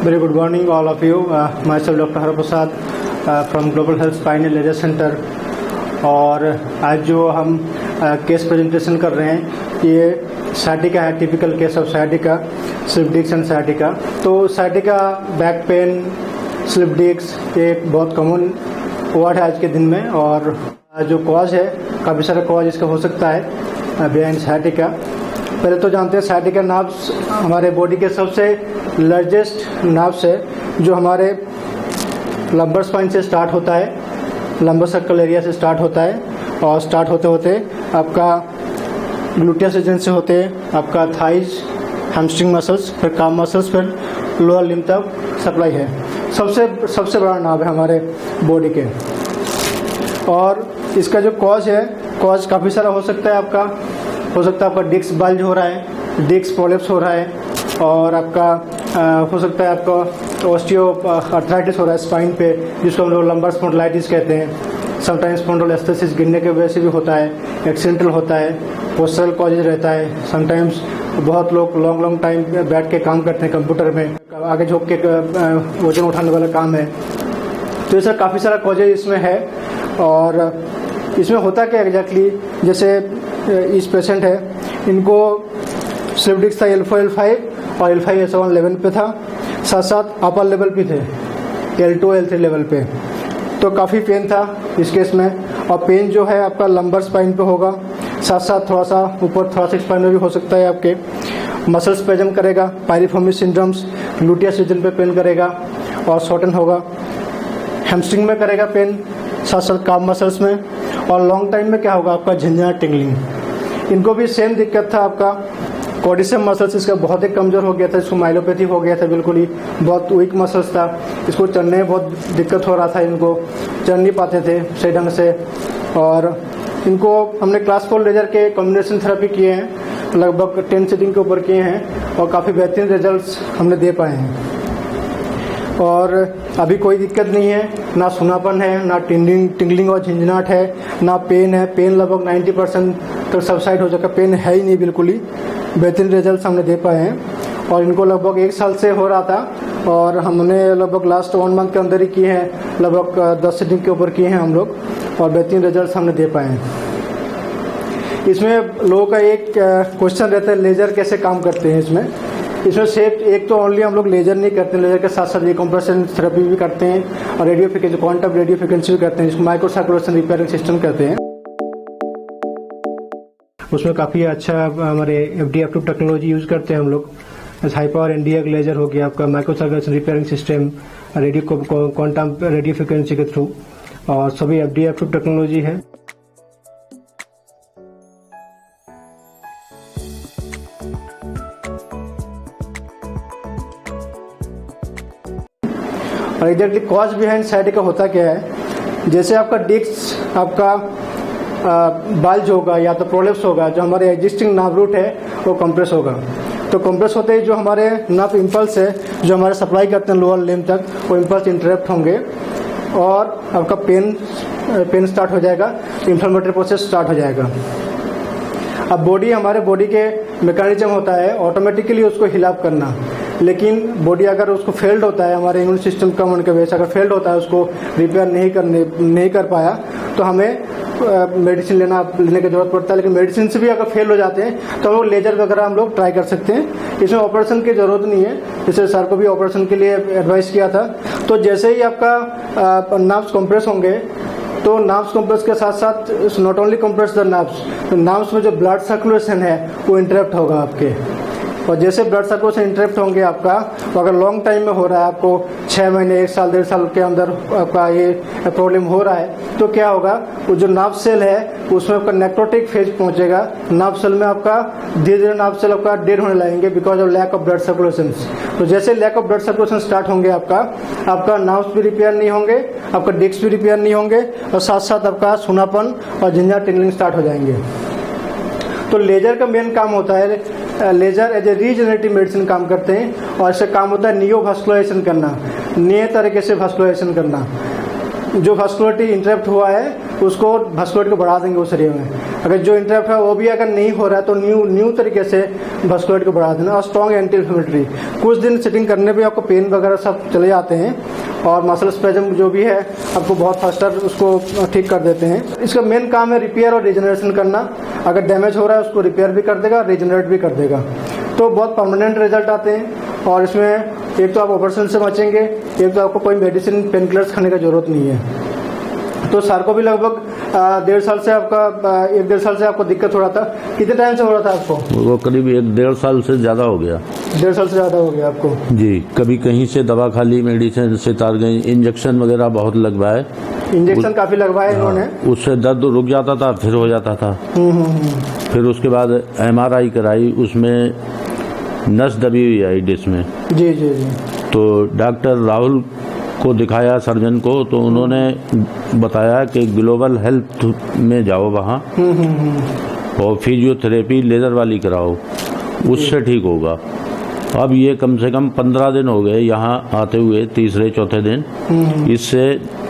Very good morning, all of you. Myself, Dr.Haraprasad from Global Health Spinal Laser Center. और आज जो हम case presentation कर रहे हैं ये साइटिका है, typical case of sciatica, slip disc and sciatica. तो sciatica back pain, slip disc एक बहुत कॉमन वर्ड है आज के दिन में, और जो कॉज है काफ़ी सारा कॉज इसका हो सकता है बिहाइंड साइटिका। पहले तो जानते हैं साइटिका नर्व्स हमारे बॉडी के सबसे लार्जेस्ट नर्व्स है जो हमारे लंबर स्पाइन से स्टार्ट होता है, लंबर सर्कल एरिया से स्टार्ट होता है, और स्टार्ट होते होते आपका ग्लूटियस रीजन से होते आपका थाइज, हैमस्ट्रिंग मसल्स, फिर काम मसल्स, फिर लोअर लिम्ब तक सप्लाई है। सबसे बड़ा नर्व है हमारे बॉडी के। और इसका जो कॉज है, कॉज काफ़ी सारा हो सकता है आपका डिस्क बल्ज हो रहा है, डिस्क प्रोलेप्स हो रहा है, और आपका हो सकता है आपका ऑस्टियो आर्थराइटिस हो रहा है स्पाइन पे, जिसको हम लोग लंबर स्पॉन्डिलाइटिस कहते हैं। समटाइम्स स्पॉन्डिलोलिस्थेसिस गिरने की वजह से भी होता है, एक्सीडेंटल होता है, पोस्चरल कॉजेज रहता है। समटाइम्स बहुत लोग लॉन्ग टाइम बैठ के काम करते हैं कंप्यूटर में, आगे झुक के वजन उठाने वाला काम है। तो ऐसा काफ़ी सारा कॉजेज इसमें है। और इसमें होता क्या एग्जैक्टली, जैसे इस पेशेंट है, इनको स्लिप डिस्क था L4-L5 और L5-S1 लेवल पे था, साथ साथ अपर लेवल पे थे L2-L3 लेवल पे। तो काफ़ी पेन था इस केस में, और पेन जो है आपका लंबर स्पाइन पे होगा, साथ साथ थोड़ा सा ऊपर थोरासिक स्पाइन में भी हो सकता है। आपके मसल्स स्पैज़म करेगा, पायरिफॉर्मिस सिंड्रोम्स, ग्लूटियस रीजन पे पेन करेगा और शॉर्टन होगा, हैमस्ट्रिंग में करेगा पेन, साथ साथ काम मसल्स में। और लॉन्ग टाइम में क्या होगा आपका झंझनाहट, टिंगलिंग। इनको भी सेम दिक्कत था, आपका कोडिसम मसल्स इसका बहुत ही कमज़ोर हो गया था, इसको माइलोपैथी हो गया था, बिल्कुल ही बहुत वीक मसल्स था, इसको चलने में बहुत दिक्कत हो रहा था, इनको चल नहीं पाते थे सही ढंग से। और इनको हमने क्लास 4 लेजर के कॉम्बिनेशन थेरेपी किए हैं, लगभग 10 सीटिंग के ऊपर किए हैं, और काफ़ी बेहतरीन रिजल्ट्स हमने दे पाए हैं। और अभी कोई दिक्कत नहीं है, ना सुनापन है, ना टिंगलिंग और झंझनाहट है, ना पेन है। पेन लगभग 90% तक सबसाइड हो चुका, पेन है ही नहीं बिल्कुल ही। बेहतरीन रिजल्ट्स हमने दे पाए हैं, और इनको लगभग 1 साल से हो रहा था, और हमने लगभग लास्ट 1 मंथ के अंदर ही किए हैं, लगभग 10 सीटिंग के ऊपर किए हैं हम लोग, और बेहतरीन रिजल्ट्स हमने दे पाए हैं। इसमें लोगों का एक क्वेश्चन रहता है, लेजर कैसे काम करते हैं इसमें सिर्फ एक तो ओनली हम लोग लेजर नहीं करते, लेजर के साथ साथ डिकम्प्रेशन थेरेपी भी करते हैं, और radio frequency, quantum radio frequency भी करते हैं, जिसको माइक्रो सर्कुलेशन रिपेयरिंग सिस्टम कहते हैं। उसमें काफ़ी अच्छा हमारे FDA अप्रूव टेक्नोलॉजी यूज़ करते हैं हम लोग। हाई पावर NDA लेजर हो गया आपका, micro circulation repairing system, radio quantum radio frequency के थ्रू, और सभी FDA अप्रूव टेक्नोलॉजी है। और एग्जैक्टली कॉज बिहाइंड साइटिका होता क्या है, जैसे आपका डिस्क आपका बल्ज होगा या तो प्रोलेप्स होगा, जो हमारे एग्जिस्टिंग नर्व रूट है वो कंप्रेस होगा। तो कंप्रेस होते ही जो हमारे नर्व इंपल्स है जो हमारे सप्लाई करते हैं लोअर लिम्ब तक, वो इंपल्स इंटरप्ट होंगे, और आपका पेन स्टार्ट हो जाएगा, इन्फ्लेमेटरी प्रोसेस स्टार्ट हो जाएगा। अब हमारे बॉडी के मैकेनिज्म होता है ऑटोमेटिकली उसको हिलाप करना, लेकिन बॉडी अगर उसको फेल्ड होता है, हमारे इम्यून सिस्टम कम होने की वजह से अगर फेल्ड होता है, उसको रिपेयर नहीं कर पाया, तो हमें मेडिसिन लेने की जरूरत पड़ता है। लेकिन मेडिसिन से भी अगर फेल हो जाते हैं तो हम लोग लेजर वगैरह हम लोग ट्राई कर सकते हैं, इसमें ऑपरेशन की जरूरत नहीं है। जैसे सर को भी ऑपरेशन के लिए एडवाइस किया था। तो जैसे ही आपका नर्व्स कंप्रेस होंगे, तो नर्व्स कंप्रेस के साथ साथ not only compress the nerves, तो नर्व्स में जो ब्लड सर्कुलेशन है वो इंटरप्ट होगा आपके, और जैसे ब्लड सर्कुलेशन इंटरप्ट होंगे आपका, तो अगर लॉन्ग टाइम में हो रहा है, आपको 6 महीने 1 साल 1.5 साल के अंदर आपका ये प्रॉब्लम हो रहा है, तो क्या होगा, वो जो नर्व सेल है उसमें आपका नेक्रोटिक फेज पहुंचेगा। नर्व सेल में आपका धीरे धीरे नर्व सेल आपका डेड होने लगेंगे because of lack of blood circulation. तो जैसे lack of blood circulation start होंगे आपका नर्व्स भी रिपेयर नहीं होंगे, आपका डिस्क भी रिपेयर नहीं होंगे, और साथ साथ आपका सुनापन और झंझनाहट टिंगलिंग स्टार्ट हो जाएंगे। तो लेजर का मेन काम होता है, laser as a regenerative medicine काम करते हैं, और इससे काम होता है नियो वास्कुलराइजेशन करना, नए तरीके से वास्कुलराइजेशन करना। जो वास्कुलरिटी इंटरप्ट हुआ है उसको वास्कुलरिटी को बढ़ा देंगे उस एरिया में। अगर जो इंटरप्ट है वो भी अगर नहीं हो रहा है तो न्यू तरीके से वास्कुलरिटी को बढ़ा देना। और स्ट्रॉन्ग एंटी इन्फ्लेमेटरी, कुछ दिन सिटिंग करने पे आपको पेन वगैरह सब चले जाते हैं और मसल स्पेजम जो भी है आपको बहुत फास्टर उसको ठीक कर देते हैं। इसका मेन काम है रिपेयर और रिजनरेशन करना। अगर डैमेज हो रहा है उसको रिपेयर भी कर देगा, रिजनरेट भी कर देगा, तो बहुत परमानेंट रिजल्ट आते हैं। और इसमें एक तो आप ऑपरेशन से बचेंगे, एक तो आपको कोई मेडिसिन पेन किलर्स खाने की जरूरत नहीं है। तो सर को भी लगभग 1.5 साल से आपको दिक्कत हो रहा था। कितने टाइम से हो रहा था आपको? वो करीब 1.5 साल से ज्यादा हो गया। 1.5 साल से ज्यादा हो गया आपको जी। कभी कहीं से दवा खा ली, मेडिसिन से तार गई, इंजेक्शन वगैरह बहुत लगवाए। इंजेक्शन काफी लगवाए इन्होंने। उससे दर्द रुक जाता था, फिर हो जाता था। फिर उसके बाद MRI कराई, उसमें नस दबी हुई आई डिस्क में। जी जी जी। तो डॉक्टर राहुल को दिखाया, सर्जन को, तो उन्होंने बताया कि ग्लोबल हेल्थ में जाओ वहाँ और फिजियोथेरेपी लेजर वाली कराओ, उससे ठीक होगा। अब ये कम से कम 15 दिन हो गए यहाँ आते हुए, तीसरे चौथे दिन। इससे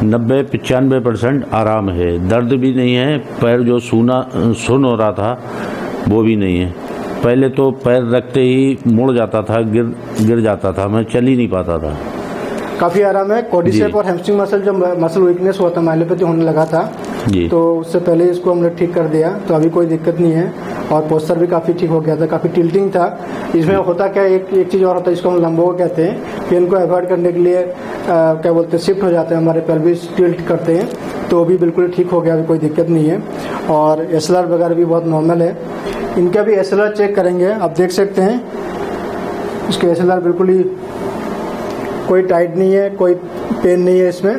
90-95% आराम है, दर्द भी नहीं है, पैर जो सुन हो रहा था वो भी नहीं है। पहले तो पैर रखते ही मुड़ जाता था, गिर जाता था, मैं चल ही नहीं पाता था। काफी आराम है। कोडिसेप और हैमस्ट्रिंग मसल जो मसल वीकनेस हुआ था, माइलोपैथी होने लगा था जी, तो उससे पहले इसको हमने ठीक कर दिया, तो अभी कोई दिक्कत नहीं है। और पोस्चर भी काफी ठीक हो गया था, काफी टिल्टिंग था। इसमें होता क्या, एक चीज और होता है जिसको हम लंबो कहते हैं, पेन को अवॉइड करने के लिए क्या बोलते हैं, शिफ्ट हो जाते हैं, हमारे पेल्विस टिल्ट करते हैं, तो भी बिल्कुल ठीक हो गया, अभी कोई दिक्कत नहीं है। और SLR वगैरह भी बहुत नॉर्मल है। इनका भी SLR चेक करेंगे, आप देख सकते हैं इसके SLR बिल्कुल ही कोई टाइट नहीं है, कोई पेन नहीं है, इसमें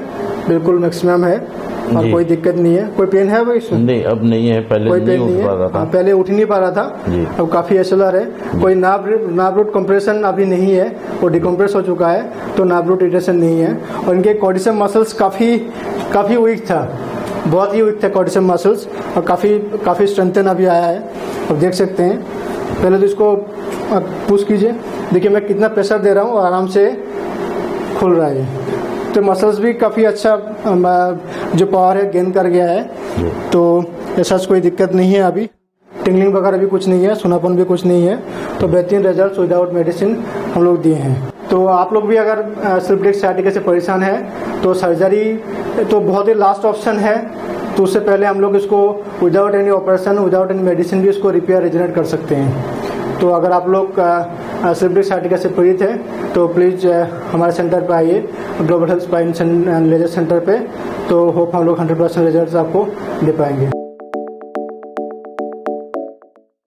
बिल्कुल मैक्सिमम है और कोई दिक्कत नहीं है। कोई पेन है वो इसमें? नहीं, अब नहीं है, पहले कोई पेन नहीं है। पहले उठ नहीं पा रहा था, अब काफी SLR है। कोई नाभ रूट कंप्रेशन अभी नहीं है, वो डिकम्प्रेस हो चुका है, तो नाभ रूट इरिटेशन नहीं है। और इनके क्वाड्रिसेप मसल्स काफी वीक था, बहुत ही वीक था क्वाड्रिसेप मसल्स, और काफी स्ट्रेंथन अभी आया है, अब देख सकते हैं। पहले तो इसको पुश कीजिए, देखिए मैं कितना प्रेशर दे रहा हूँ, आराम से खुल रहा है। तो मसल्स भी काफ़ी अच्छा जो पावर है गेन कर गया है, तो ऐसा कोई दिक्कत नहीं है। अभी टिंगलिंग वगैरह भी कुछ नहीं है, सुनापन भी कुछ नहीं है, तो बेहतरीन रिजल्ट विदाउट मेडिसिन हम लोग दिए हैं। तो आप लोग भी अगर स्लिप डिस्क साइटिका से परेशान है तो सर्जरी तो बहुत ही लास्ट ऑप्शन है। तो उससे पहले हम लोग इसको without any operation, without any medicine भी इसको रिपेयर रिजनरेट कर सकते हैं। तो अगर आप लोग स्लिप डिस्क साइटिका से पीड़ित हैं तो प्लीज़ हमारे सेंटर पे आइए, global health spine and laser centre पे। तो होप हम लोग 100% रिजल्ट आपको दे पाएंगे।